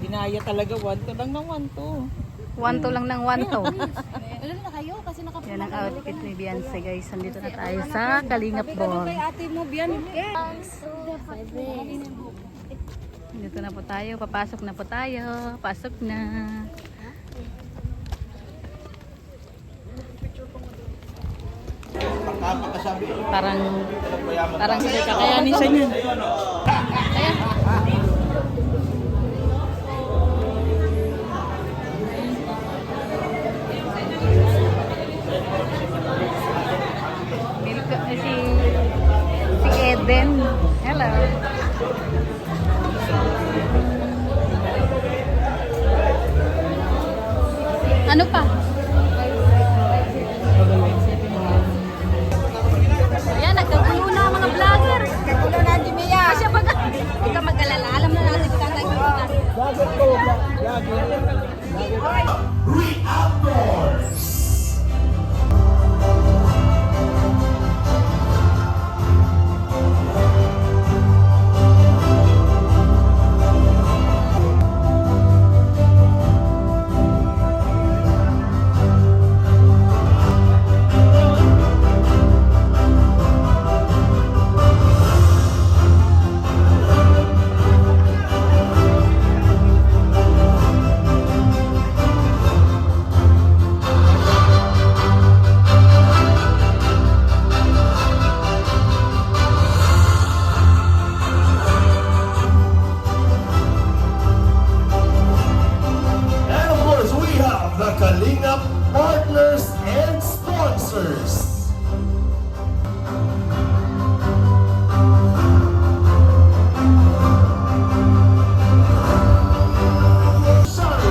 Ginaya talaga, 1-2 lang ng 1-2. 1-2 lang ng 1-2. Alam na kayo kasi nakapula. Yan ang outfit ni Beyonce guys. Nandito na tayo sa Kalingap Ball. Kay ate mo, Bian. Dito na po tayo. Papasok na po tayo. Pasok na. Parang hindi kakayanin siya niyan. Si Eden. Hello. Ano pa? Ayan, nagkagulo na mga vlogger. Nagkulo na di Mia. Kasi pag huwag ka mag-alala, alam na natin kung tatay ko na. And of course, we have the Kalingap partners and sponsors. Sorry.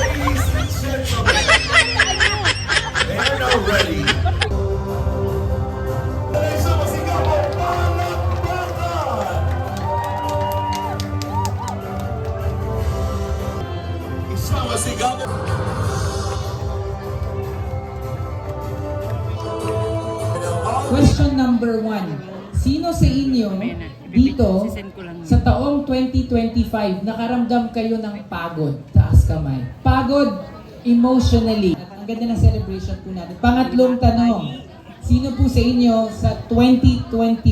Ladies and gentlemen, they are now ready. Sa masigaw mo, palakpakan! Isang masigaw mo. Question number 1. Sino sa inyo dito sa taong 2025 nakaramdam kayo ng pagod? Taas kamay. Pagod emotionally. Ang ganda ng celebration po natin. Pangatlong tanong. Sino po sa inyo sa 2025,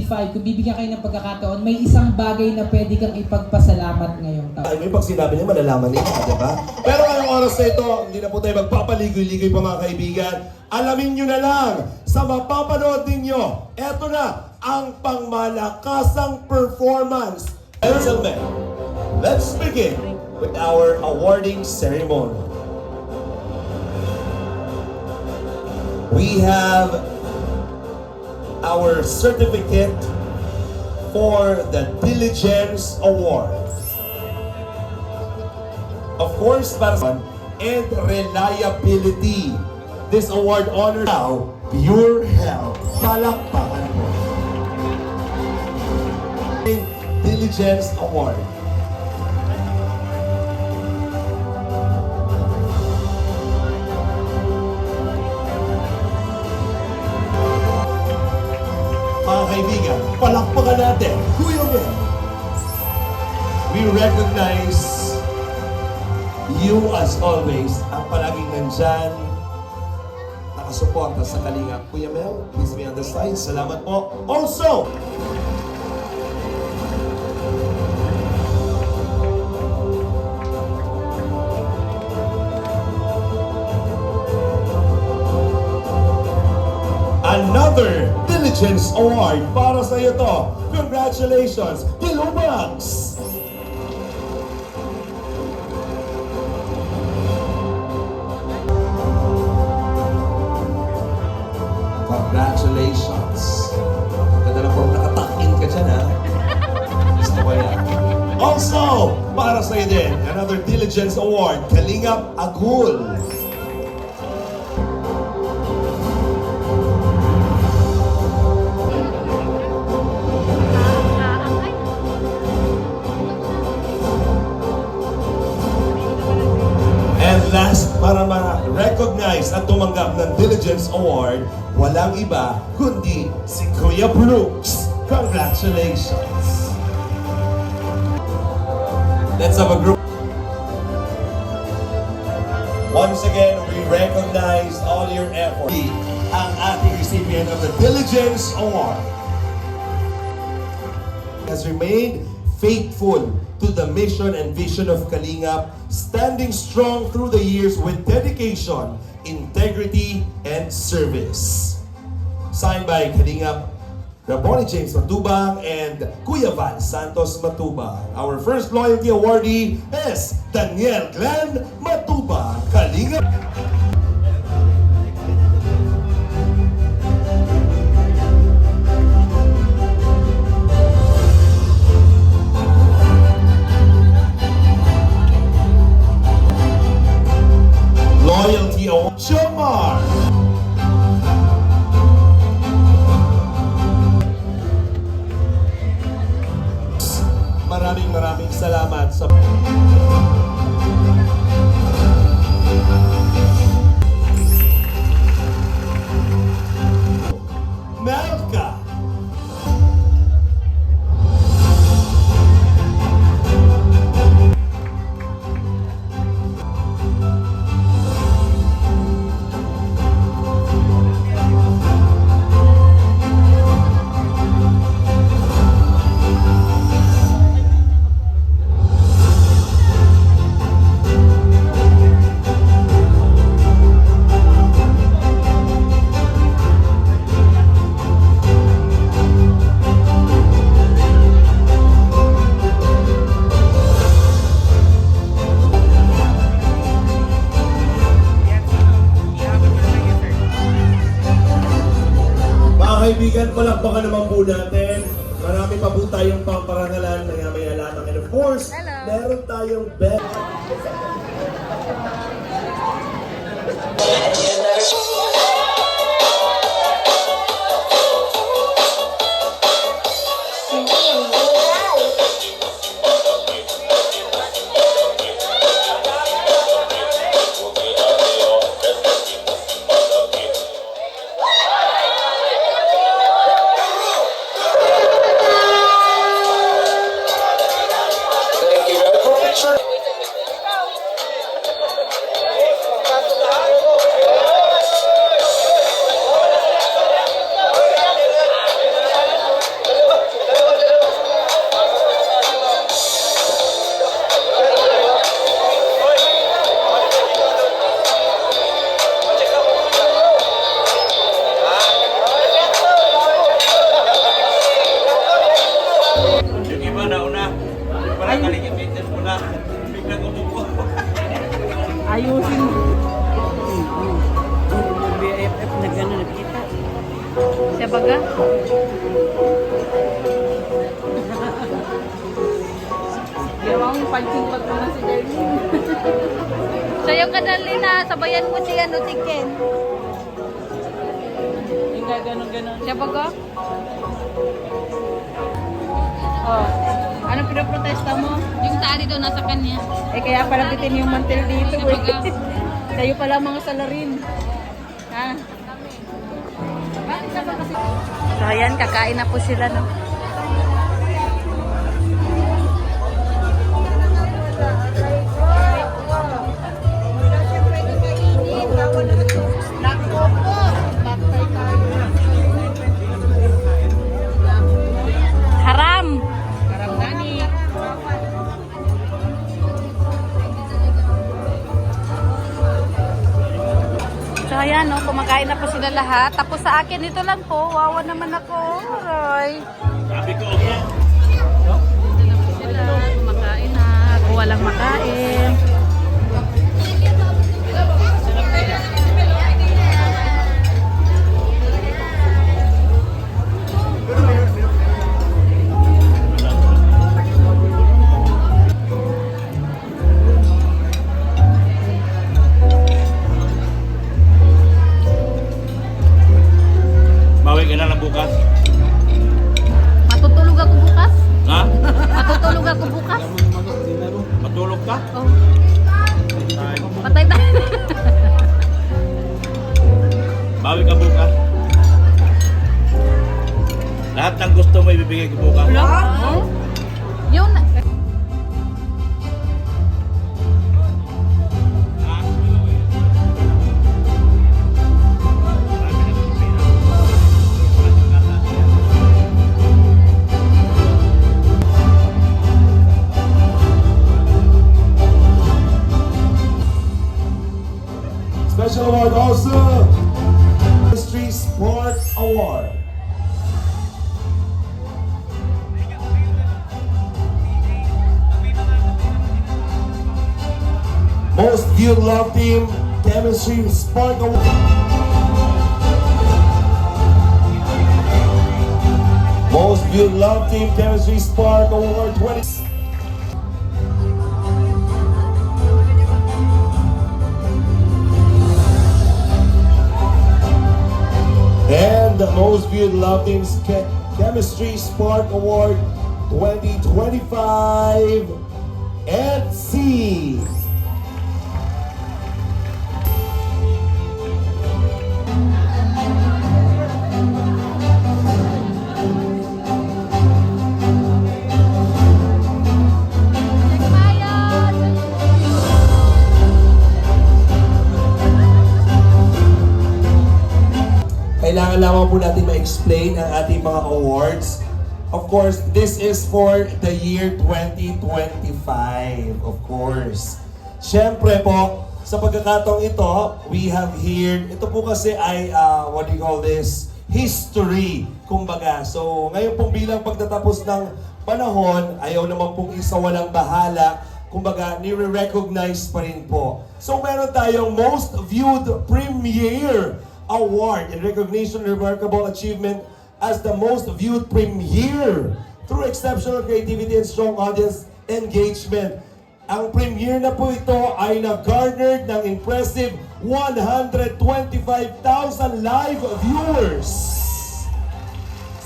kung bibigyan kayo ng pagkakataon, may isang bagay na pwede kang ipagpasalamat ngayong taon? Ay, may pag sinabi niya, malalaman niya, di ba? Pero ngayong oras na ito, hindi na po tayo magpapaligoy-ligoy pa mga kaibigan. Alamin nyo na lang, sa mapapanood ninyo, eto na ang pangmalakasang performance. Gentlemen, let's begin with our awarding ceremony. We have our certificate for the Diligence Award. Of course, para and reliability. This award honors now Pure Health. Palakpakan mo. Diligence Award. naman natin, Kuya Mel. We recognize you as always, ang palaging nandyan, nakasuporta sa Kalingap. Kuya Mel, please be on the side. Salamat po. Also, another Diligence Award para sa iyo to. Congratulations, Dilumax! Congratulations. Ganda na po, nakatakin ka dyan, ha? Gusto ko yan. Also, para sa iyo din, another Diligence Award, Kalingap Agul. And last, para ma-recognize at tumanggap ng Diligence Award, walang iba kundi si Kuya Brooks. Congratulations! Let's have a group. Once again, we recognize all your effort. Ang ating recipient of the Diligence Award has remained faithful to the mission and vision of Kalingap, standing strong through the years with dedication, integrity, and service. Signed by Kalingap, Raboni James Matubang and Kuya Val Santos Matubang. Our first loyalty awardee is Daniel Glenn Matubang, Kalingap. Loyalty Award, Jomar. Maraming salamat sa Melka. Kaibigan, palakpakan naman po natin. Marami pa po tayong pamparangalan na may alatang. And of course, meron tayong bet. Ayusin mo. BFF na gano'n nakita. Siya baga? Gawang punching pag na si Darlene. Sa'yo ka dali na, sabayan mo si ano, si Ken. Yung gano'n. Siya baga? Oh, anong pinaprotesta mo? Yung tali daw nasa kanya. Eh kaya pala bitin yung mantel dito. Siya baga. Kayo pala mga salarin. Ha? So ayan, kakain na po sila, no? ayan, no, kumakain na po sila lahat. Tapos sa akin, ito lang po. Wawa naman ako. Aray. Sabi ko, okay. Ito na po sila. Kumakain na. Ako walang makain. Bawi ka na lang bukas. Matutulog ako bukas. Ha? Matutulog ako bukas. Matulog ka? Oh. Patay tayo. Bawi ka bukas. Lahat ng gusto mo ibibigay ko bukas. Oh? Yun. Special award also, Street Sport Award. Most viewed love team, Chemistry Spark Award. Most viewed love team, Chemistry Spark Award 20. And the most viewed love team's Chemistry Spark Award 2025 EDC. Kailangan lamang po natin ma-explain ang ating mga awards. Of course, this is for the year 2025, of course. Siyempre po, sa pagkakataong ito, we have here, ito po kasi ay, what do you call this? History, kumbaga. So, ngayon pong bilang pagtatapos ng panahon, ayaw naman pong isa walang bahala, kumbaga, nire-recognize pa rin po. So, meron tayong most viewed premiere award in recognition of remarkable achievement as the most viewed premiere through exceptional creativity and strong audience engagement. Ang premiere na po ito ay nag-garnered ng impressive 125,000 live viewers.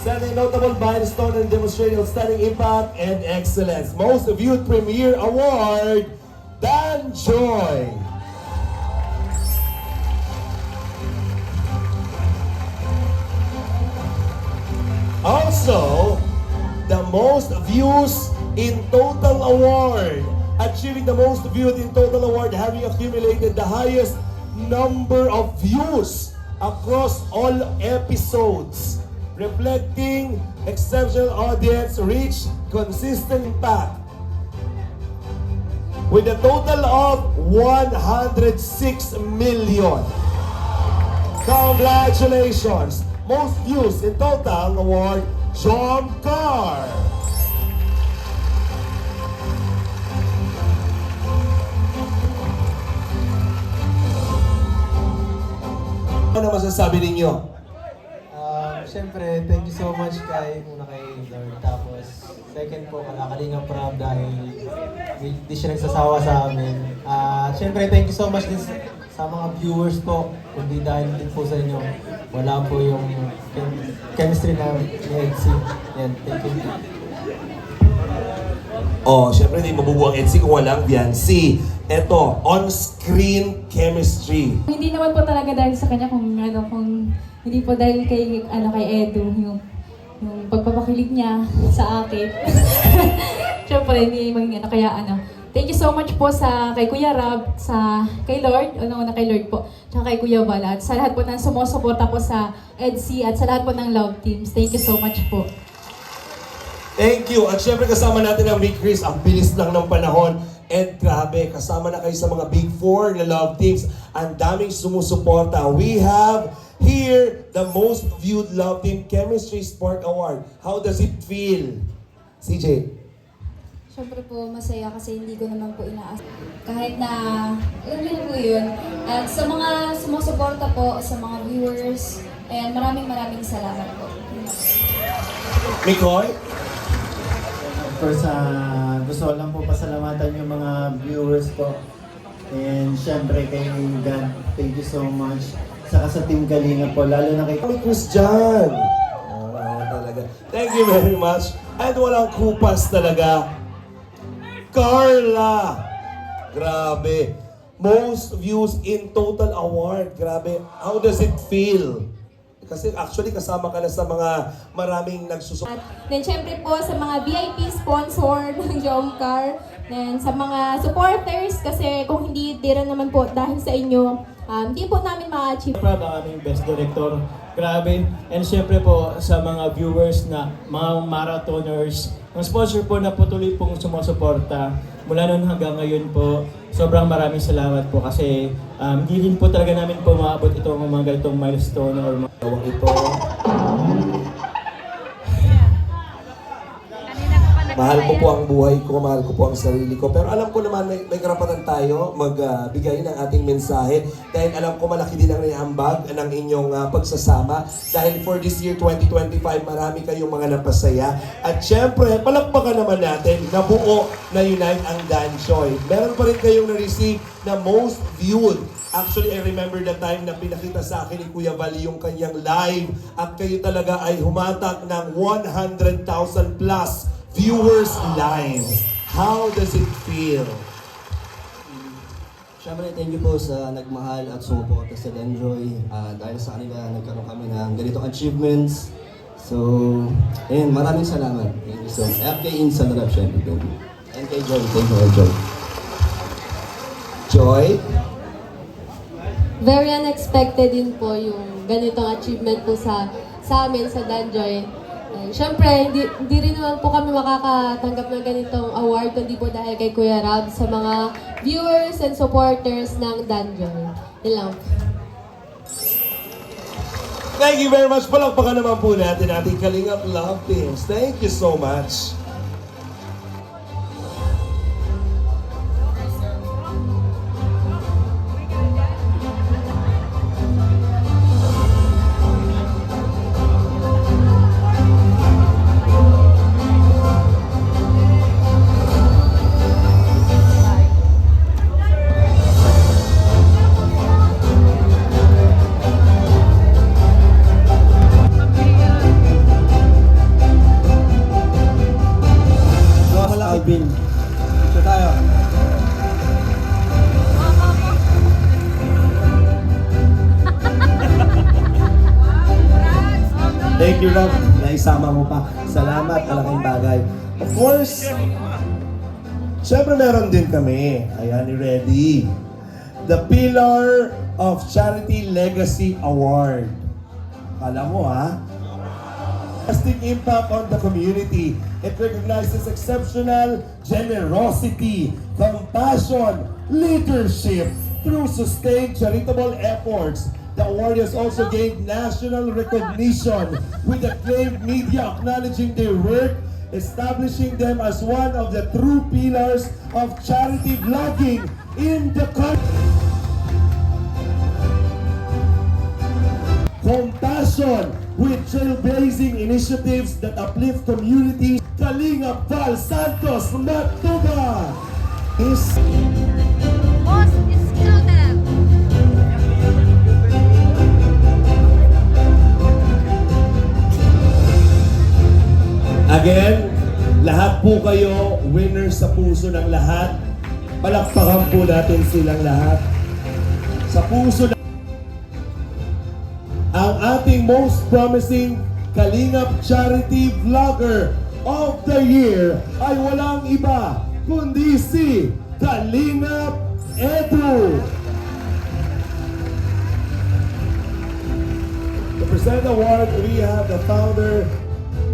Setting notable milestone and demonstrating outstanding impact and excellence. Most viewed premiere award, Dan Joy. Also, the most views in total award, achieving the most viewed in total award, having accumulated the highest number of views across all episodes, reflecting exceptional audience reach, consistent impact. With a total of 106 million. Congratulations! Most views in total award, John Carr. Ano masasabi ninyo? Siyempre, thank you so much kay Lord. Tapos, second po, Kalingap Prab dahil hindi siya nagsasawa sa amin. Siyempre, thank you so much din sa mga viewers po. Kundi dahil din po sa inyo, wala po yung chemistry na ni EDC. Yan, thank you. Oh, syempre hindi mabubuang EDC kung walang Biancy. Ito, on-screen chemistry. Hindi naman po talaga dahil sa kanya kung hindi po dahil kay Edu yung pagpapakilig niya sa akin. Siyempre hindi maging kaya Thank you so much po kay Kuya Rab, kay Lord, una kay Lord po, tsaka kay Kuya Bala, at sa lahat po ng sumusuporta po sa EDC at sa lahat po ng love teams. Thank you so much po. Thank you. At syempre kasama natin ang Big Chris. Ang bilis lang ng panahon. And grabe, kasama na kayo sa mga Big Four na love teams. Ang daming sumusuporta. We have here the most viewed love team Chemistry Spark Award. How does it feel? CJ? Siyempre po, masaya kasi hindi ko naman po inaas. Kahit na, alam niyo po yun. At sa mga sumusuporta po, sa mga viewers, and maraming salamat po. Mikoy? Of course, gusto ko lang po pasalamatan yung mga viewers po. And syempre kay God, thank you so much. Saka sa Team Kalinga po, lalo na kay Kami Christian. Talaga. Thank you very much. And walang kupas talaga. Carla! Grabe. Most views in total award. Grabe. How does it feel? Kasi actually kasama ka na sa mga maraming nagsusuporta. Then syempre po sa mga VIP sponsor ng Jomcar, then sa mga supporters, kasi kung hindi rin naman po dahil sa inyo, hindi po namin ma-achieve. proud ang aming best director. Grabe. And syempre po sa mga viewers na mga marathoners, ang sponsor po na patuloy pong sumusuporta mula noon hanggang ngayon po. Sobrang maraming salamat po kasi hindi din po talaga namin po maabot itong mga ganitong milestone or mga ito. Mahal ko po ang buhay ko, mahal ko po ang sarili ko. Pero alam ko naman may karapatan tayo magbigay ng ating mensahe dahil alam ko malaki din ang niambag ng inyong pagsasama. Dahil for this year 2025, marami kayong mga napasaya. At syempre, palakpakan naman natin na buo na unite ang Danchoy. Meron pa rin kayong na-receive na most viewed. Actually, I remember the time na pinakita sa akin ni Kuya Val yung kanyang live at kayo talaga ay humatak ng 100,000 plus viewers live. How does it feel? Siyempre, thank you po sa nagmahal at sumuporta sa Danjoy. Dahil sa kanila, nagkaroon kami ng ganitong achievements. So, ayun, maraming salamat. Thank you so much. At kay Insan Rap, syempre, thank you. And kay Joy, thank you, Joy. Joy? Very unexpected din po yung ganitong achievement po sa amin sa Danjoy. Siyempre, hindi rin naman po kami makakatanggap ng ganitong award kundi po dahil kay Kuya Rab sa mga viewers and supporters ng Danjoy. Yun lang. Thank you very much. Palakpakan naman po natin ating Kalingap Love Teams. Thank you so much. Alvin. Ito tayo. Thank you, Rob. Naisama mo pa. Salamat, malaking bagay. Of course, syempre meron din kami. Ayan, ready. The Pillar of Charity Legacy Award. Kala mo, ha? Lasting impact on the community. It recognizes exceptional generosity, compassion, leadership through sustained charitable efforts. The award has also gained national recognition with acclaimed media acknowledging their work, establishing them as one of the true pillars of charity vlogging in the country. Compassion with trailblazing initiatives that uplift communities. Kalingap Val Santos Matuba is Most excluded. again, lahat po kayo winners sa puso ng lahat. Palakpakan po natin silang lahat. Sa puso ng ang ating most promising Kalingap Charity Vlogger of the Year ay walang iba kundi si Kalingap Edu. To present the award, we have the founder,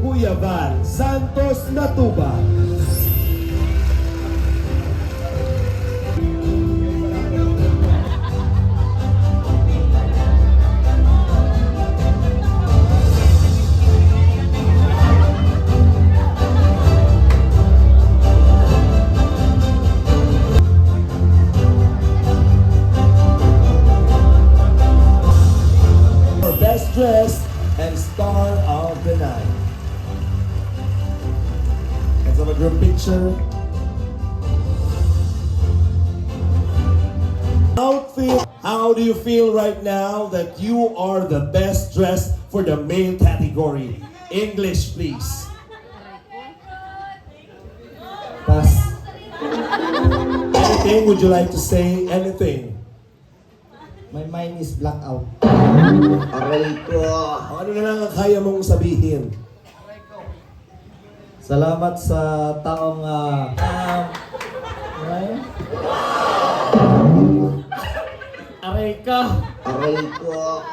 Kuya Val Santos Matuba. picture. Outfit. How do you feel right now that you are the best dressed for the male category? English, please. Pass. Anything? Would you like to say anything? My mind is blacked out. Aray ko. Ano na lang ang kaya mong sabihin? Salamat sa taong aray ka. Aray ko.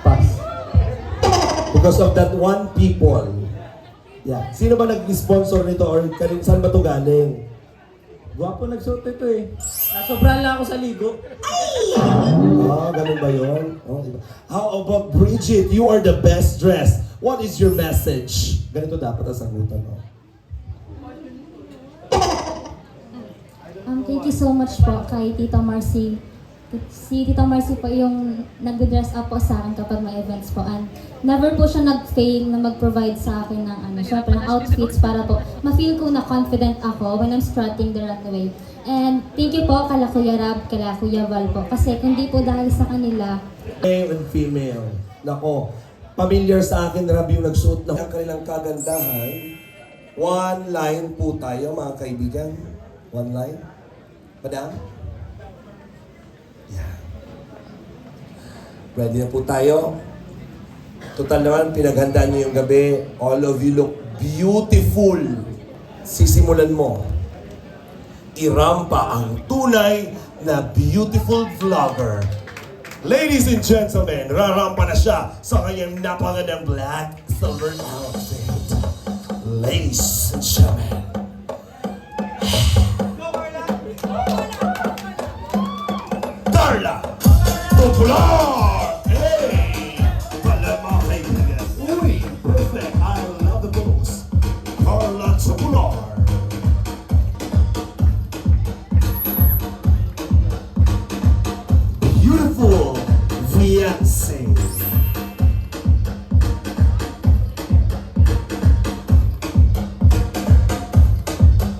Pass. Because of that one people. Yeah. Sino ba nag-sponsor nito or saan ba ito galing? Gwapo nagsuot ito eh. Nasobrahan lang ako sa ligo. Ganun ba yun? Oh, diba? How about Bridget? You are the best dressed. What is your message? Ganito dapat ang sagutan mo. Thank you so much po kay Tita Marcy. Si Tita Marcy po yung nag-dress up po sa akin kapag may events po. And never po siya nag-fail na mag-provide sa akin ng syempre, ng outfits para po ma-feel ko na confident ako when I'm strutting the runway. And thank you po kala Kuya Rab, kala Kuya Val po. Kasi kundi po dahil sa kanila. Male and female. Nako, familiar sa akin Rab yung nagsuot ng kanilang kagandahan. One line po tayo mga kaibigan. One line. Madam? Yeah. Ready na po tayo. Total naman, pinaghandaan niyo yung gabi. All of you look beautiful. Sisimulan mo. Irampa ang tunay na beautiful vlogger. Ladies and gentlemen, rarampa na siya sa kanyang napakagandang black silver outfit. Ladies and gentlemen, Carla Popular! Hey! Wala mga kaibigan. Uy! Perfect! I love the most. Carla Popular. Beautiful fiancé.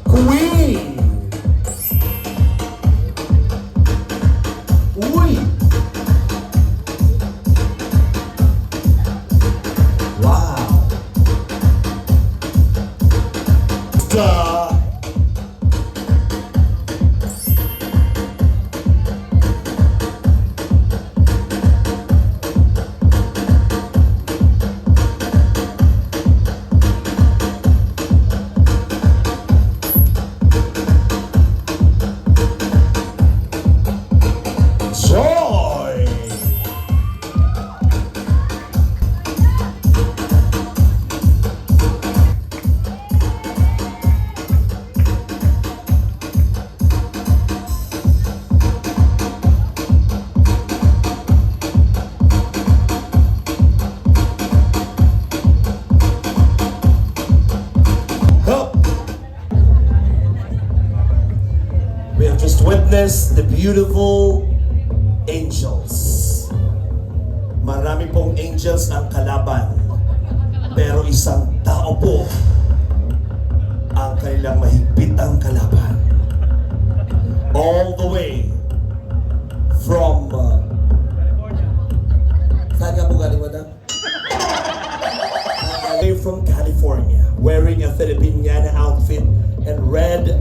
Queen. Uy. Wow. Duh. Joy! Help! We have just witnessed the beautiful angels. Marami pong angels ang kalaban. Pero isang tao po ang kanilang mahigpitang kalaban. All the way from saan ka po galing, madam? From California, wearing a Filipiniana outfit and red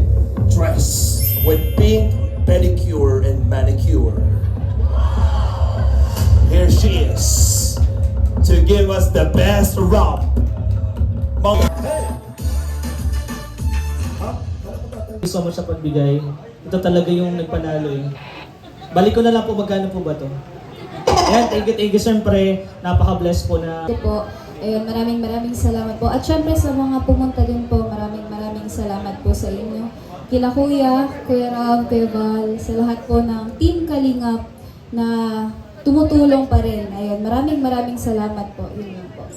dress with pink pedicure and manicure. Here she is to give us the best romp. Thank you so much sa pagbigay. Ito talaga yung nagpanalo eh. Balik ko na lang po, magkano po ba to? Ayan, thank you. Siyempre, napaka-bless po na... Ito po, ayun, maraming salamat po. At syempre sa mga pumunta din po, maraming salamat po sa inyo. Kila Kuya Ram, Kuya Val, sa lahat po ng Team Kalingap na tumutulong pa rin. Ayun, maraming salamat po. Yun lang po.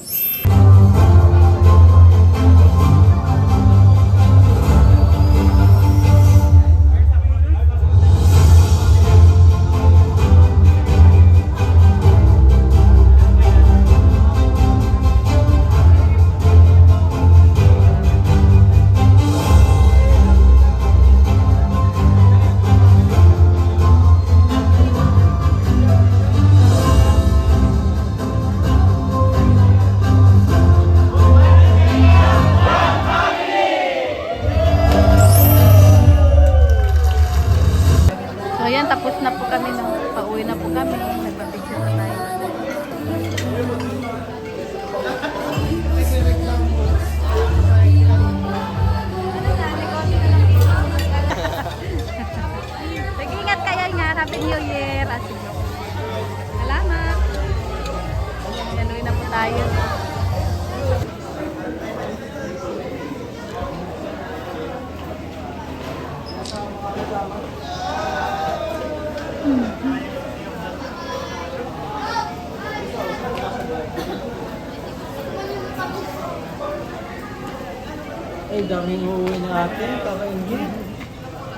Ay, daming uuwi na ate. Kakaingin.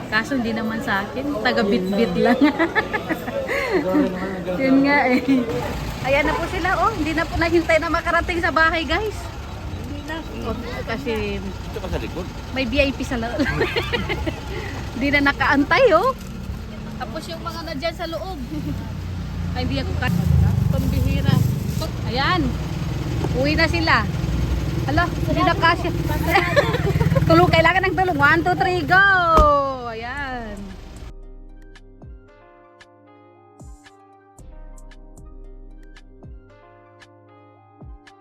Kaso hindi naman sa akin. Taga-bit-bit lang. Sorry naman ang ganda. Yun nga eh. Ayan na po sila. Oh, hindi na po naghintay na makarating sa bahay, guys. Hindi na. Oh, kasi Ito ka sa likod. may VIP sa loob. Hindi na nakaantay, oh. Tapos yung mga nadyan sa loob. Ay, hindi ako pambihira. Ayan. Uwi na sila. Hala, hindi na kasya. Tulong, kailangan ng tulong. 1, 2, 3, go!